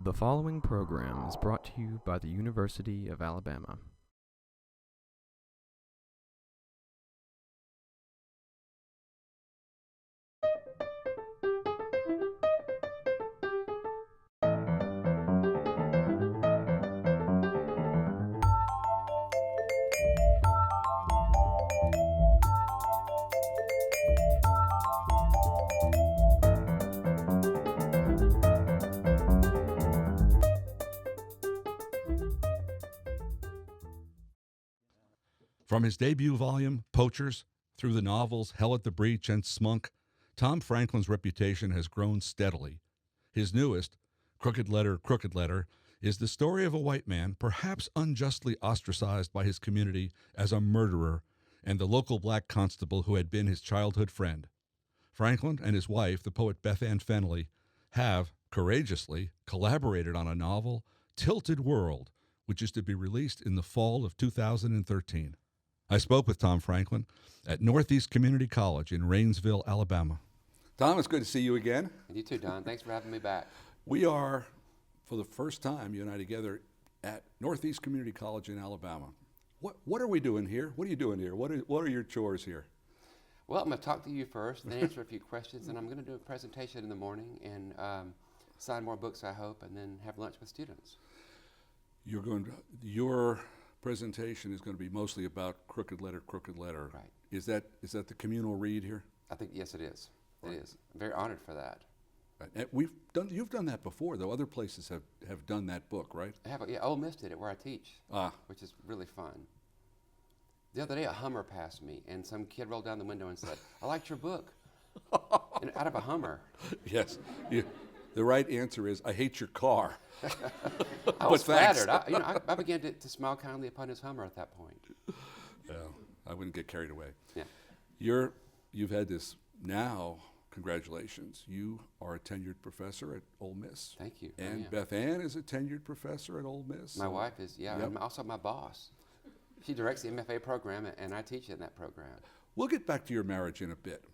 The following program is brought to you by the University of Alabama. From his debut volume, Poachers, through the novels Hell at the Breach and Spunk, Tom Franklin's reputation has grown steadily. His newest, Crooked Letter, is the story of a white man perhaps unjustly ostracized by his community as a murderer and the local black constable who had been his childhood friend. Franklin and his wife, the poet Beth Ann Fennelly, have, courageously, collaborated on a novel, Tilted World, which is to be released in the fall of 2013. I spoke with Tom Franklin at Northeast Community College in Rainsville, Alabama. Tom, it's good to see you again. And you too, Don. Thanks for having me back. We are, for the first time, you and I together at Northeast Community College in Alabama. What are we doing here? What are you doing here? What are your chores here? Well, I'm going to talk to you first, then answer a few questions, and I'm going to do a presentation in the morning and sign more books, I hope, and then have lunch with students. Your presentation is going to be mostly about Crooked Letter. Right. Is that the communal read here? I think, yes, it is. Right. It is. I'm very honored for that. Right. And you've done that before, though. Other places have done that book, right? I have. Yeah, Ole Miss did it where I teach, which is really fun. The other day, a Hummer passed me, and some kid rolled down the window and said, "I liked your book," and out of a Hummer. Yes. The right answer is, "I hate your car." I was flattered. I began to smile kindly upon his Hummer at that point. Yeah, I wouldn't get carried away. Yeah. You've had this now. Congratulations. You are a tenured professor at Ole Miss. Thank you. And Beth Ann is a tenured professor at Ole Miss. My wife is, yeah, Yep. and also my boss. She directs the MFA program, and I teach in that program. We'll get back to your marriage in a bit.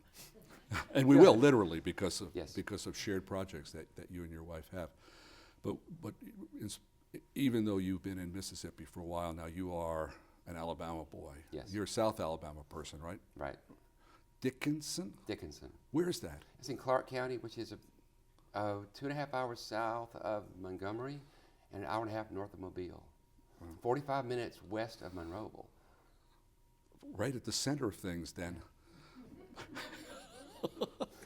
And we will, literally, because of shared projects that you and your wife have. But even though you've been in Mississippi for a while now, you are an Alabama boy. Yes. You're a South Alabama person, right? Right. Dickinson? Dickinson. Where is that? It's in Clark County, which is 2.5 hours south of Montgomery and an hour and a half north of Mobile. 45 minutes west of Monroeville. Right at the center of things, then.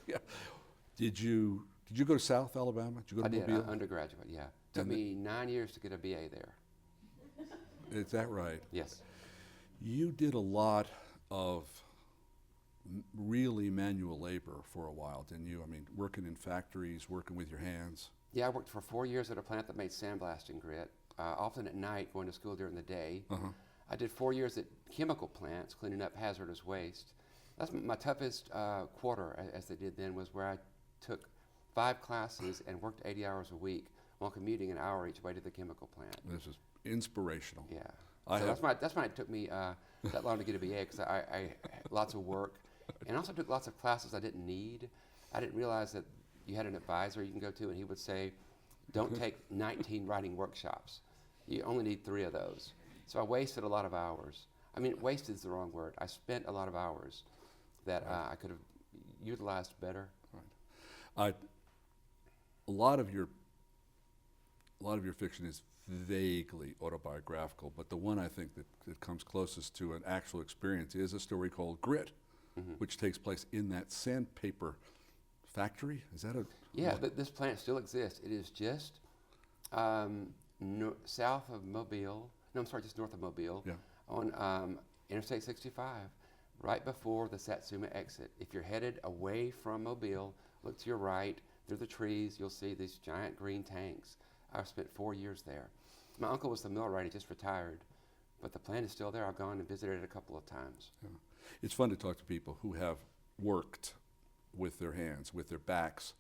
Yeah. Did you go to South Alabama? Did you go to Mobile? I did, undergraduate, yeah. Took me 9 years to get a BA there. Is that right? Yes. You did a lot of really manual labor for a while, didn't you? I mean, working in factories, working with your hands. Yeah, I worked for 4 years at a plant that made sandblasting grit, often at night, going to school during the day. Uh-huh. I did 4 years at chemical plants, cleaning up hazardous waste. That's my toughest quarter, as they did then, was where I took 5 classes and worked 80 hours a week while commuting an hour each way to the chemical plant. This is inspirational. Yeah. That's why it took me that long to get a BA, because I lots of work, and also took lots of classes I didn't need. I didn't realize that you had an advisor you can go to, and he would say, "Don't take 19 writing workshops. You only need 3 of those." So I wasted a lot of hours. I mean, wasted is the wrong word. I spent a lot of hours that I could have utilized better. Right. A lot of your fiction is vaguely autobiographical, but the one I think that comes closest to an actual experience is a story called Grit, which takes place in that sandpaper factory. Is that a... Yeah, this plant still exists. It is just south of Mobile. No, I'm sorry, just north of Mobile. Yeah. On Interstate 65, right before the Satsuma exit. If you're headed away from Mobile, look to your right, through the trees, you'll see these giant green tanks. I've spent 4 years there. My uncle was the millwright, he just retired, but the plant is still there. I've gone and visited it a couple of times. Yeah. It's fun to talk to people who have worked with their hands, with their backs.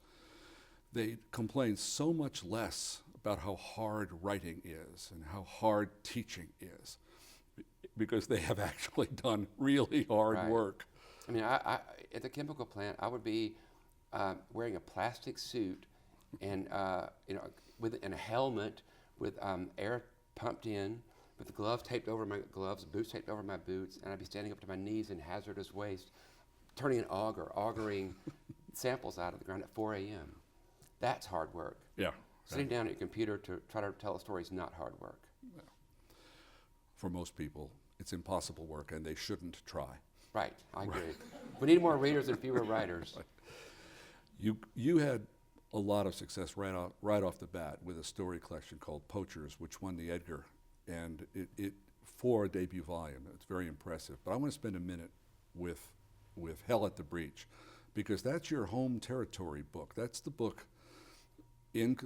They complain so much less about how hard writing is and how hard teaching is, because they have actually done really hard work. I mean, I at the chemical plant, I would be wearing a plastic suit and in a helmet with air pumped in, with the gloves taped over my gloves, boots taped over my boots, and I'd be standing up to my knees in hazardous waste, turning an augering samples out of the ground at 4 a.m. That's hard work. Yeah. Sitting down at your computer to try to tell a story is not hard work. For most people, it's impossible work, and they shouldn't try. Right, I agree. We need more readers and fewer writers. You had a lot of success right off the bat with a story collection called Poachers, which won the Edgar, and it for a debut volume. It's very impressive. But I want to spend a minute with Hell at the Breach, because that's your home territory book. That's the book it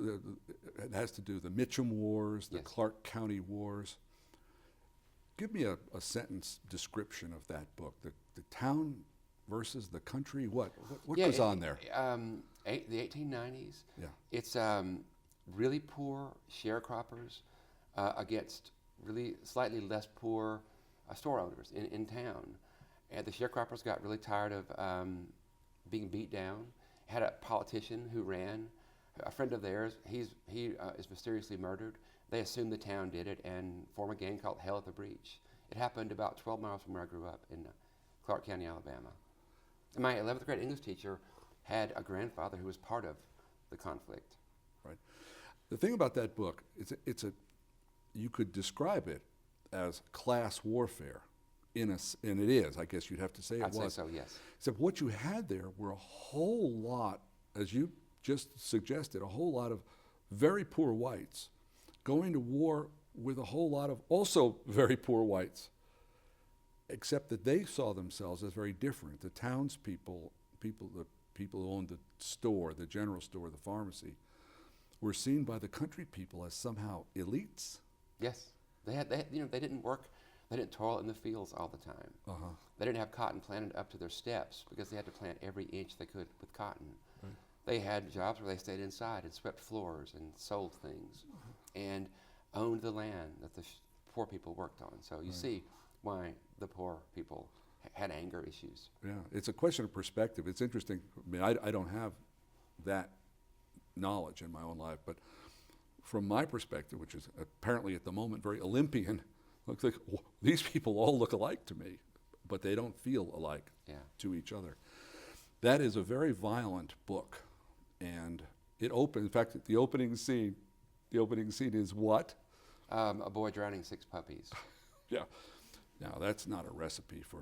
has to do with the Mitcham Wars, the Yes. Clark County Wars. Give me a sentence description of that book. The town versus the country. What goes on there? The 1890s. Yeah. It's really poor sharecroppers against really slightly less poor store owners in town. And the sharecroppers got really tired of being beat down. Had a politician who ran, a friend of theirs. He is mysteriously murdered. They assumed the town did it and formed a gang called Hell at the Breach. It happened about 12 miles from where I grew up in Clark County, Alabama. And my 11th grade English teacher had a grandfather who was part of the conflict. Right. The thing about that book, you could describe it as class warfare, and it is. I guess you'd have to say it was. I'd say so, yes. Except what you had there were a whole lot, as you just suggested, a whole lot of very poor whites going to war with a whole lot of also very poor whites, except that they saw themselves as very different. The townspeople, the people who owned the store, the general store, the pharmacy, were seen by the country people as somehow elites. Yes, they didn't work, they didn't toil in the fields all the time. Uh-huh. They didn't have cotton planted up to their steps because they had to plant every inch they could with cotton. Right. They had jobs where they stayed inside and swept floors and sold things and owned the land that the poor people worked on. So you see why the poor people had anger issues. Yeah, it's a question of perspective. It's interesting. I mean, I don't have that knowledge in my own life, but from my perspective, which is apparently at the moment very Olympian, looks like these people all look alike to me, but they don't feel alike to each other. That is a very violent book, and it opens. In fact, the opening scene is what? A boy drowning 6 puppies. Yeah. Now that's not a recipe for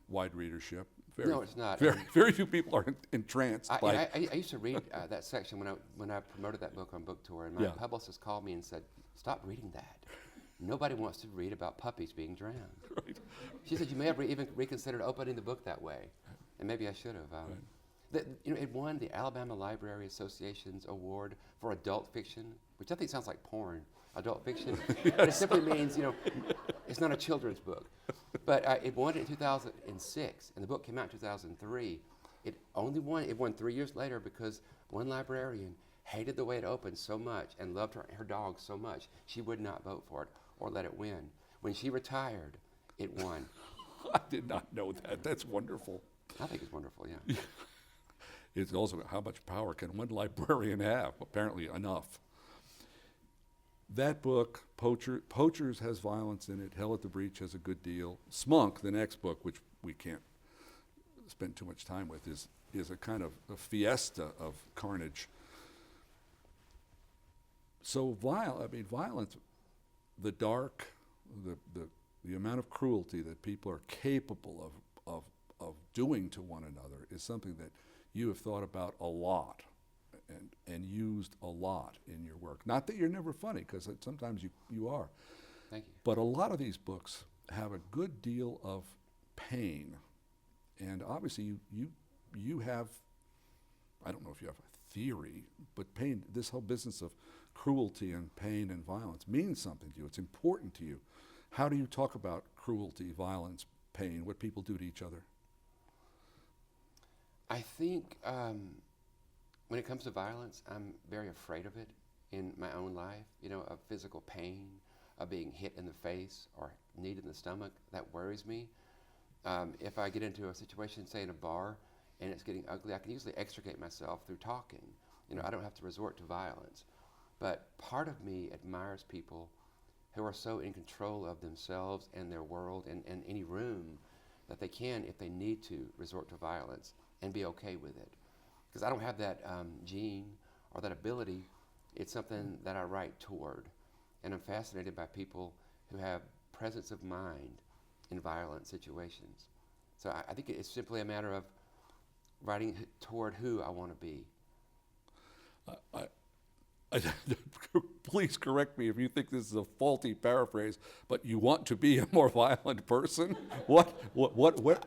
wide readership. No, it's not. Very few people are entranced by. I used to read that section when I promoted that book on book tour, and my publicist called me and said, "Stop reading that. Nobody wants to read about puppies being drowned." Right. She said, "You may have even reconsidered opening the book that way," and maybe I should have. It won the Alabama Library Association's award for adult fiction, which I think sounds like porn. Adult fiction, but it simply means it's not a children's book. But it won it in 2006, and the book came out in 2003. It won 3 years later because one librarian hated the way it opened so much and loved her dog so much she would not vote for it or let it win. When she retired, it won. I did not know that. That's wonderful. I think it's wonderful, yeah. It's also how much power can one librarian have? Apparently enough. That book, Poachers, has violence in it. Hell at the Breach has a good deal. Spunk, the next book, which we can't spend too much time with, is a kind of a fiesta of carnage. So violence, the dark, the amount of cruelty that people are capable of doing to one another is something that you have thought about a lot and used a lot in your work. Not that you're never funny, because sometimes you are. Thank you. But a lot of these books have a good deal of pain. And obviously you have, I don't know if you have a theory, but pain, this whole business of cruelty and pain and violence means something to you. It's important to you. How do you talk about cruelty, violence, pain, what people do to each other? I think when it comes to violence, I'm very afraid of it in my own life, of physical pain, of being hit in the face or kneed in the stomach. That worries me. If I get into a situation, say in a bar, and it's getting ugly, I can usually extricate myself through talking. I don't have to resort to violence. But part of me admires people who are so in control of themselves and their world and any room that they can, if they need to, resort to violence and be okay with it. Because I don't have that gene or that ability. It's something that I write toward. And I'm fascinated by people who have presence of mind in violent situations. So I think it's simply a matter of writing toward who I want to be. Please correct me if you think this is a faulty paraphrase, but you want to be a more violent person? What?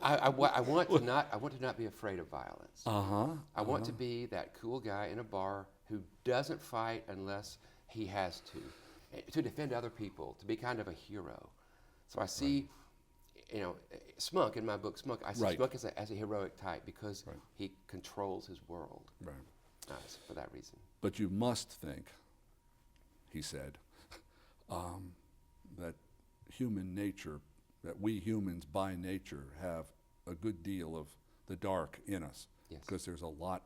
I want to not be afraid of violence. I want to be that cool guy in a bar who doesn't fight unless he has to defend other people, to be kind of a hero. So I see, Spunk in my book, Spunk. I see Spunk as a heroic type because he controls his world. Right. For that reason. But you must think, he said, that human nature, that we humans by nature have a good deal of the dark in us. Yes. Because there's a lot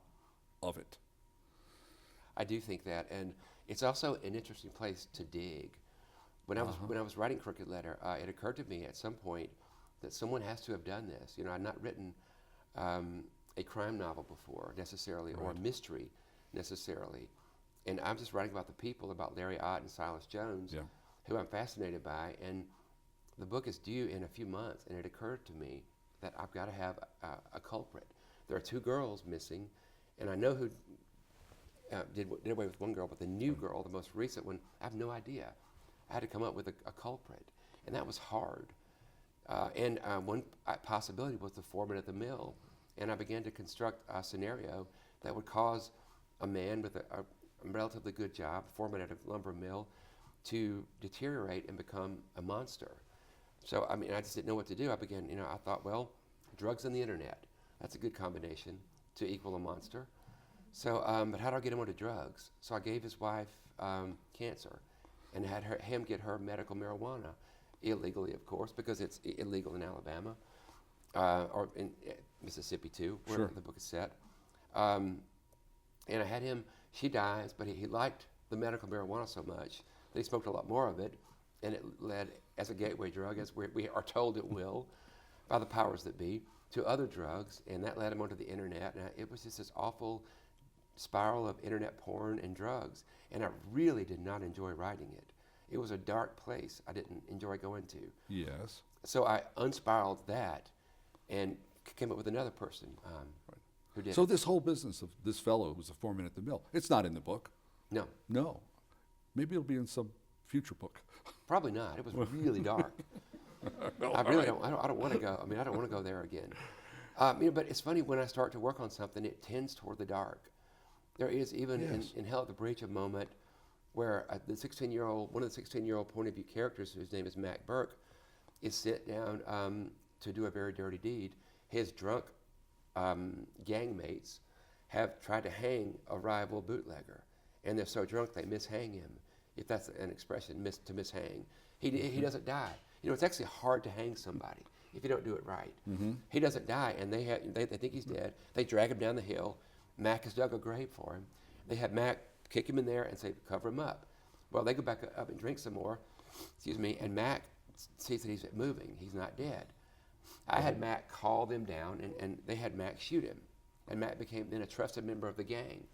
of it. I do think that, and it's also an interesting place to dig. When I was writing Crooked Letter, it occurred to me at some point that someone has to have done this. I'd not written a crime novel before necessarily, or a mystery necessarily, and I'm just writing about the people, about Larry Ott and Silas Jones, who I'm fascinated by, and the book is due in a few months, and it occurred to me that I've got to have a culprit. There are 2 girls missing, and I know who did away with one girl, but the new girl, the most recent one, I have no idea. I had to come up with a culprit, and that was hard. And one possibility was the foreman at the mill. And I began to construct a scenario that would cause a man with a relatively good job, foreman at a lumber mill, to deteriorate and become a monster. So, I just didn't know what to do. I began, I thought, well, drugs and the internet. That's a good combination to equal a monster. So, but how do I get him onto drugs? So I gave his wife cancer and had him get her medical marijuana, illegally, of course, because it's illegal in Alabama. Or in Mississippi too, where the book is set. And I had him, she dies, but he liked the medical marijuana so much that he smoked a lot more of it, and it led, as a gateway drug, as we are told it will, by the powers that be, to other drugs, and that led him onto the internet, and it was just this awful spiral of internet porn and drugs, and I really did not enjoy writing it. It was a dark place I didn't enjoy going to. Yes. So I unspiraled that, and came up with another person who did So it. this whole business of this fellow who's a foreman at the mill, it's not in the book. No, Maybe it'll be in some future book. probably not. It was really dark. I really don't. I don't want to go. I don't want to go there again. But it's funny, when I start to work on something, it tends toward the dark. There is even in Hell at the Breach a moment where one of the 16-year-old point of view characters, whose name is Mac Burke, is sent down to do a very dirty deed. His drunk gang mates have tried to hang a rival bootlegger, and they're so drunk they mishang him, if that's an expression, to mishang. He doesn't die. It's actually hard to hang somebody if you don't do it right. He doesn't die, and they think he's dead. They drag him down the hill. Mac has dug a grave for him. They have Mac kick him in there and say, cover him up. Well, they go back up and drink some more, and Mac sees that he's moving. He's not dead. I had Mac call them down, and they had Mac shoot him. And Mac became then a trusted member of the gang.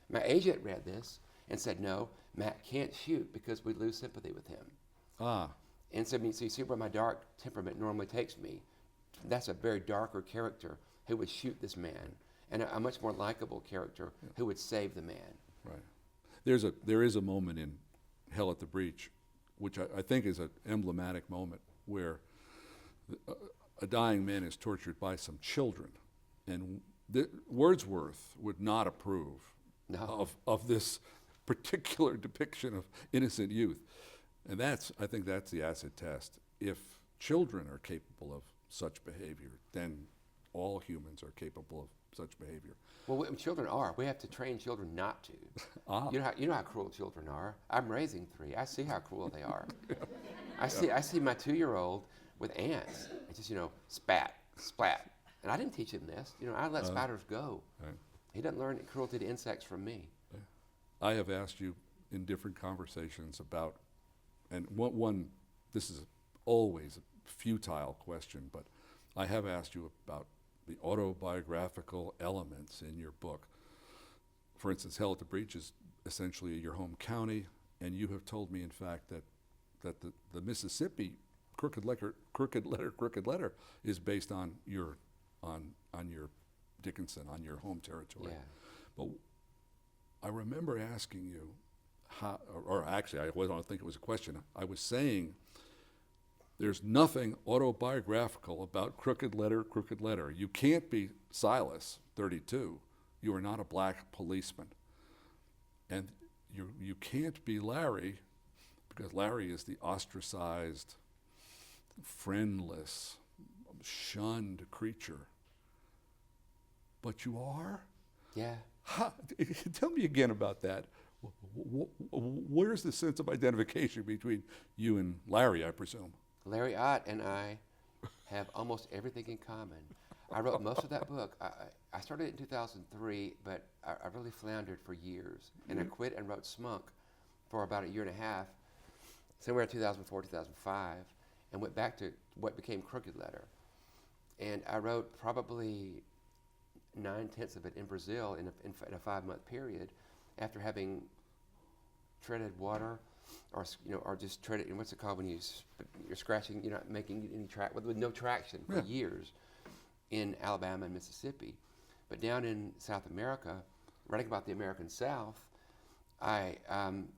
My agent read this and said, no, Mac can't shoot because we'd lose sympathy with him. And so you see where my dark temperament normally takes me. That's a very darker character who would shoot this man, and a much more likable character who would save the man. Right. There is a moment in Hell at the Breach, which I think is an emblematic moment, where a dying man is tortured by some children, and Wordsworth would not approve of this particular depiction of innocent youth. And I think that's the acid test. If children are capable of such behavior, then all humans are capable of such behavior. Well, children are. We have to train children not to. You know how cruel children are. I'm raising 3. I see how cruel they are. I see my 2-year-old with ants. It's just, spat, splat. And I didn't teach him this. I let spiders go. Right. He doesn't learn cruelty to insects from me. I have asked you in different conversations about, and one this is always a futile question, but I have asked you about the autobiographical elements in your book. For instance, Hell at the Breach is essentially your home county, and you have told me, in fact, that the Mississippi Crooked Letter is based on your Dickinson, on your home territory. Yeah. But I remember asking you how, or actually, I don't think it was a question. I was saying there's nothing autobiographical about Crooked Letter. You can't be Silas, 32. You are not a black policeman. And you can't be Larry, because Larry is the ostracized, friendless, shunned creature. But you are? Yeah. Tell me again about that. Where's the sense of identification between you and Larry, I presume? Larry Ott and I have almost everything in common. I wrote most of that book. I started it in 2003, but I really floundered for years. And I quit and wrote Spunk for about a year and a half, somewhere in 2004, 2005, and went back to what became Crooked Letter. And I wrote probably 9/10 of it in Brazil in a 5-month period, after having treaded water, or just treaded, what's it called when you're scratching, you're not making any track with no traction for years in Alabama and Mississippi. But down in South America, writing about the American South, I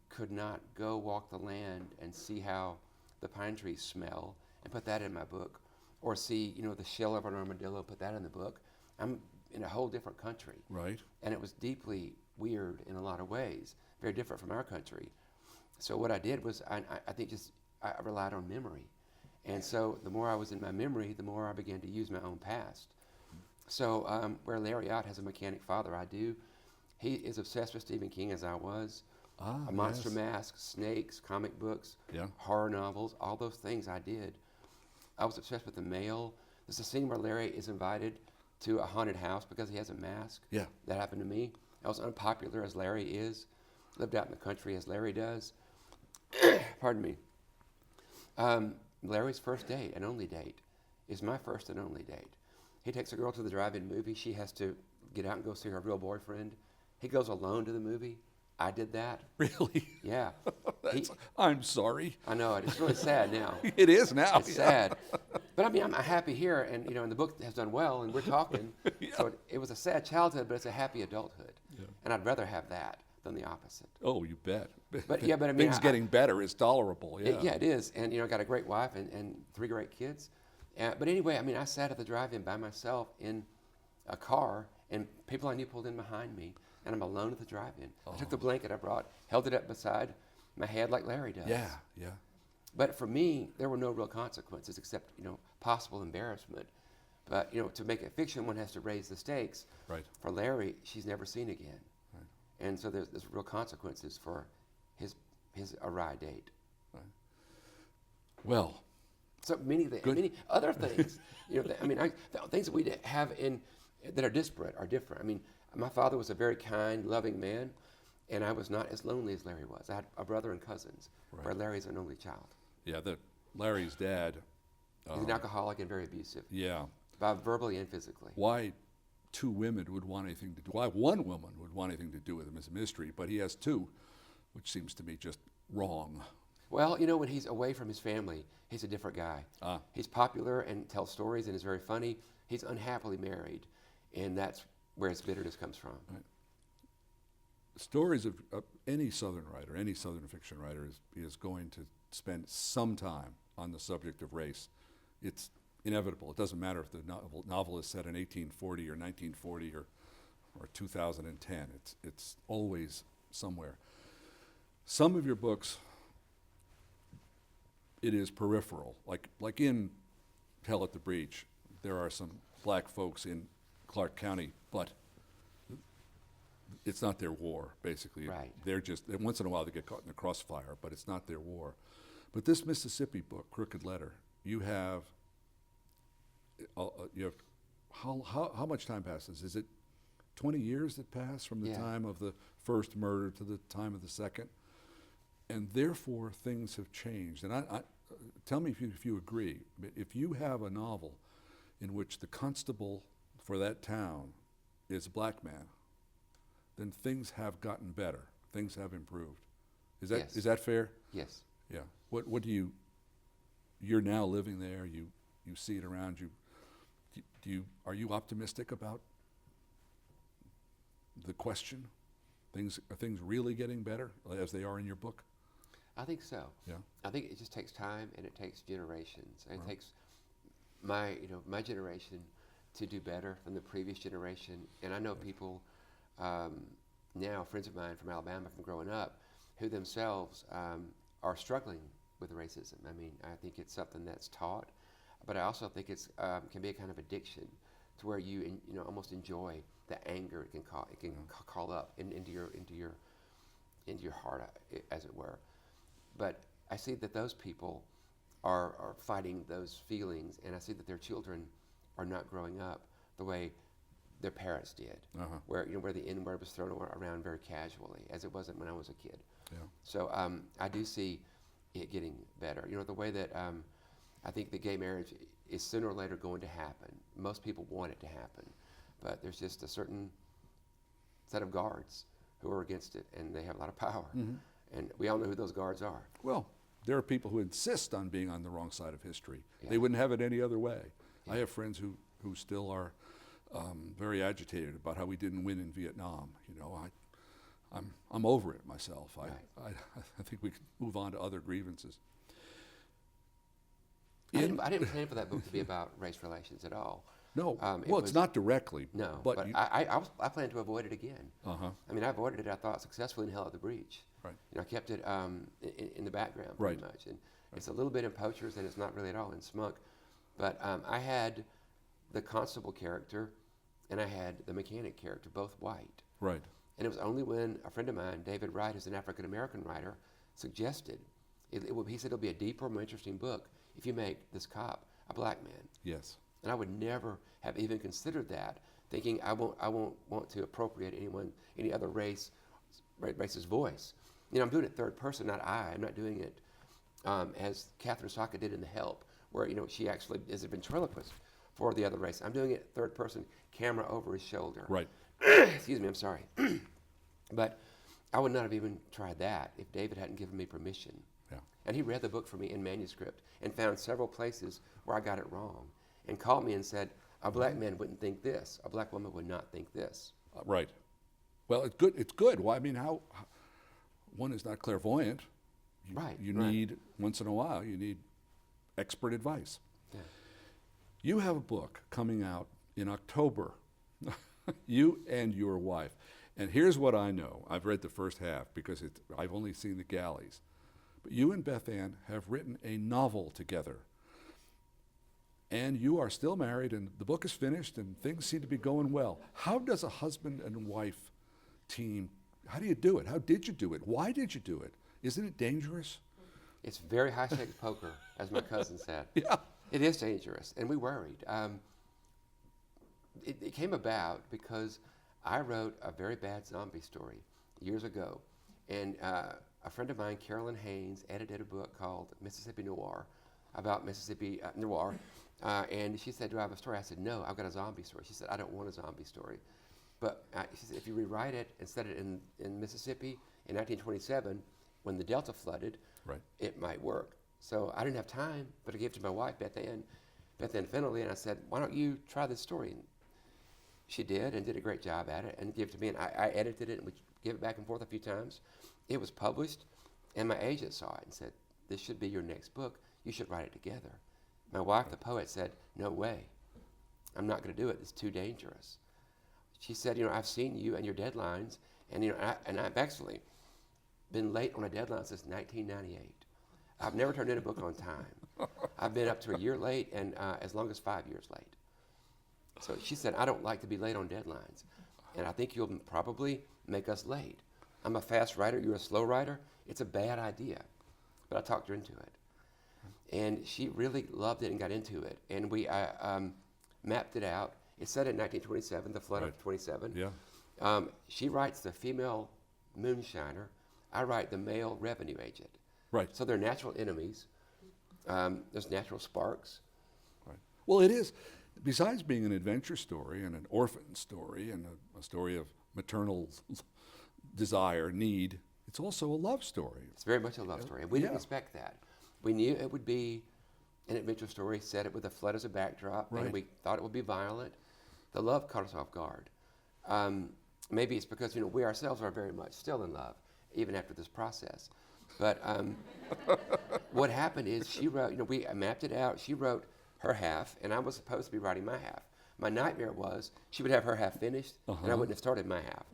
could not go walk the land and see how the pine trees smell and put that in my book, or see the shell of an armadillo, put that in the book. I'm in a whole different country. Right. And it was deeply weird in a lot of ways, very different from our country. So what I did was I think I relied on memory. And so the more I was in my memory, the more I began to use my own past. So where Larry Ott has a mechanic father, I do. He is obsessed with Stephen King, as I was. A Monster Mask, snakes, comic books, horror novels, all those things I did. I was obsessed with the mail. There's a scene where Larry is invited to a haunted house because he has a mask. Yeah. That happened to me. I was unpopular as Larry is, lived out in the country as Larry does. Pardon me. Larry's first date and only date is my first and only date. He takes a girl to the drive-in movie. She has to get out and go see her real boyfriend. He goes alone to the movie. I did that. Really? Yeah. I'm sorry. I know it. It's really sad now. It is now. It's sad. But I mean, I'm happy here, and and the book has done well, and we're talking. So it was a sad childhood, but it's a happy adulthood. Yeah. And I'd rather have that than the opposite. Oh, you bet. But I mean, things getting better is tolerable. Yeah. It is, and I got a great wife and 3 great kids. But anyway, I mean, I sat at the drive-in by myself in a car, and people I knew pulled in behind me, and I'm alone at the drive-in. I took the blanket I brought, held it up beside my head like Larry does. Yeah. But for me, there were no real consequences except, possible embarrassment. But, to make it fiction, one has to raise the stakes. Right. For Larry, she's never seen again. Right. And so there's real consequences for his awry date. Right. Well. So many other things. The things that we have that are disparate are different. I mean, my father was a very kind, loving man, and I was not as lonely as Larry was. I had a brother and cousins, where Larry's an only child. Yeah, Larry's dad. He's an alcoholic and very abusive. Yeah. Verbally and physically. Why 2 women would want anything to do? Why 1 woman would want anything to do with him is a mystery, but he has 2, which seems to me just wrong. Well, when he's away from his family, he's a different guy. He's popular and tells stories and is very funny. He's unhappily married, and that's where his bitterness comes from. Right. Stories of any Southern writer, any Southern fiction writer is going to spend some time on the subject of race. It's inevitable. It doesn't matter if the novel is set in 1840 or 1940 or 2010. It's always somewhere. Some of your books, it is peripheral. Like in Hell at the Breach, there are some black folks in Clark County, but it's not their war, basically. Right. They're just, once in a while they get caught in the crossfire, but it's not their war. But this Mississippi book, Crooked Letter, you have how much time passes? Is it 20 years that pass from the Yeah. time of the first murder to the time of the second. And therefore, things have changed. And tell me if you agree. If you have a novel in which the constable for that town is a black man, then things have gotten better. Things have improved. Is Yes. that fair? Yes. Yeah. What do you're now living there, you see it around you. Are you optimistic about the question? Are things really getting better as they are in your book? I think so. Yeah. I think it just takes time and it takes generations. And Right. it takes my generation to do better than the previous generation. And I know people now, friends of mine from Alabama from growing up, who themselves are struggling with racism. I mean, I think it's something that's taught, but I also think it's can be a kind of addiction to where you almost enjoy the anger it can call up into your heart, as it were. But I see that those people are fighting those feelings, and I see that their children are not growing up the way their parents did, where the N-word was thrown around very casually, as it wasn't when I was a kid. Yeah. So I do see it getting better. The way that I think that gay marriage is sooner or later going to happen. Most people want it to happen, but there's just a certain set of guards who are against it, and they have a lot of power. Mm-hmm. And we all know who those guards are. Well, there are people who insist on being on the wrong side of history. Yeah. They wouldn't have it any other way. Yeah. I have friends who still are very agitated about how we didn't win in Vietnam. I'm over it myself. Right. I think we could move on to other grievances. I didn't plan for that book to be about race relations at all. No, It it's not directly. No, but but you, I plan to avoid it again. Uh-huh. I mean, I avoided it, I thought, successfully in Hell at the Breach. Right. I kept it in the background pretty Right. much. And it's a little bit in Poachers, and it's not really at all in Spunk. But I had the constable character, and I had the mechanic character, both white. Right. And it was only when a friend of mine, David Wright, who's an African-American writer, suggested, he said it'll be a deeper, more interesting book if you make this cop a black man. Yes. And I would never have even considered that, thinking I won't want to appropriate any other race's voice. I'm doing it third person, not I. I'm not doing it as Catherine Saka did in The Help, where she actually is a ventriloquist for the other race. I'm doing it third person, camera over his shoulder. Right. Excuse me, I'm sorry. But I would not have even tried that if David hadn't given me permission. Yeah. And he read the book for me in manuscript and found several places where I got it wrong and called me and said, a black man wouldn't think this. A black woman would not think this. Right. Well, it's good. It's good. Well, I mean, how one is not clairvoyant. Right. You need, once in a while, you need expert advice. Yeah. You have a book coming out in October, you and your wife. And here's what I know. I've read the first half because I've only seen the galleys. But you and Beth Ann have written a novel together. And you are still married, and the book is finished, and things seem to be going well. How does a husband and wife team, how do you do it? How did you do it? Why did you do it? Isn't it dangerous? It's very high-stakes poker, as my cousin said. Yeah. It is dangerous, and we worried. It came about because I wrote a very bad zombie story years ago, and a friend of mine, Carolyn Haynes, edited a book called Mississippi Noir, about Mississippi noir, and she said, do I have a story? I said, no, I've got a zombie story. She said, I don't want a zombie story. But she said, if you rewrite it and set it in Mississippi in 1927, when the Delta flooded, Right. it might work. So I didn't have time, but I gave it to my wife, Beth Ann Fennelly, and I said, why don't you try this story? And she did, and did a great job at it, and gave it to me, and I edited it, and we gave it back and forth a few times. It was published, and my agent saw it and said, this should be your next book. You should write it together. My wife, the poet, said, no way. I'm not going to do it. It's too dangerous. She said, I've seen you and your deadlines, and I've actually been late on a deadline since 1998. I've never turned in a book on time. I've been up to a year late and as long as 5 years late. So she said, I don't like to be late on deadlines, and I think you'll probably make us late. I'm a fast writer, you're a slow writer. It's a bad idea. But I talked her into it. And she really loved it and got into it. And we mapped it out. It's set in 1927, the flood Right. of 27. Yeah. She writes the female moonshiner. I write the male revenue agent. Right. So they're natural enemies. There's natural sparks. Right. Well, it is. Besides being an adventure story and an orphan story and a story of maternal desire, need, it's also a love story. It's very much a love story, and we didn't expect that. We knew it would be an adventure story, set it with a flood as a backdrop, and we thought it would be violent. The love caught us off guard. Maybe it's because we ourselves are very much still in love, even after this process. But what happened is she wrote. We mapped it out. She wrote her half, and I was supposed to be writing my half. My nightmare was she would have her half finished, and I wouldn't have started my half.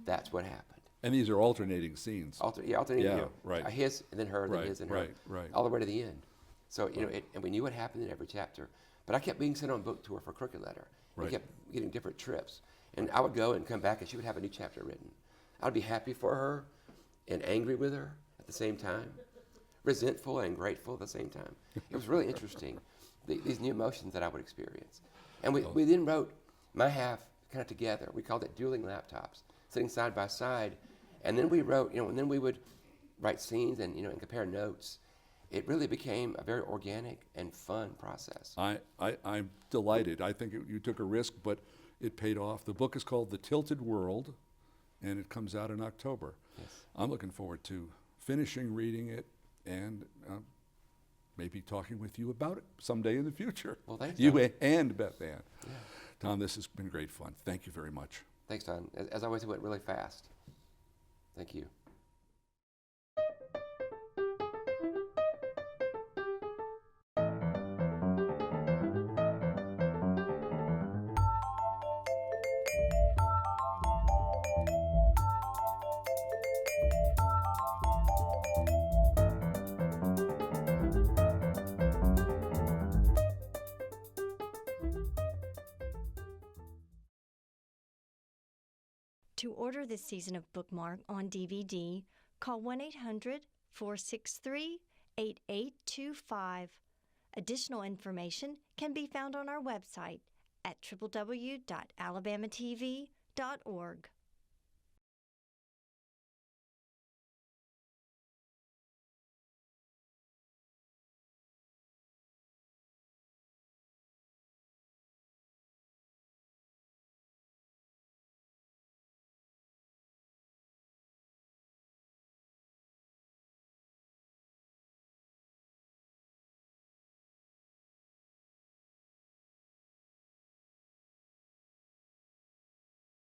That's what happened. And these are alternating scenes. Alternating. Right. His and then her, then his and her, right. all the way to the end. So and we knew what happened in every chapter. But I kept being sent on book tour for Crooked Letter. We kept getting different trips, and I would go and come back, and she would have a new chapter written. I'd be happy for her, and angry with her at the same time, resentful and grateful at the same time. It was really interesting, these new emotions that I would experience. And we then wrote my half kind of together. We called it dueling laptops, sitting side by side. And then we wrote, and then we would write scenes and, and compare notes. It really became a very organic and fun process. I'm delighted. I think you took a risk, but it paid off. The book is called The Tilted World, and it comes out in October. Yes. I'm looking forward to finishing reading it and maybe talking with you about it someday in the future. Well, thanks, you Tom. and Beth Ann. Yeah. Tom, this has been great fun. Thank you very much. Thanks, Don. As always, it went really fast. Thank you. To order this season of Bookmark on DVD, call 1-800-463-8825. Additional information can be found on our website at www.alabamatv.org.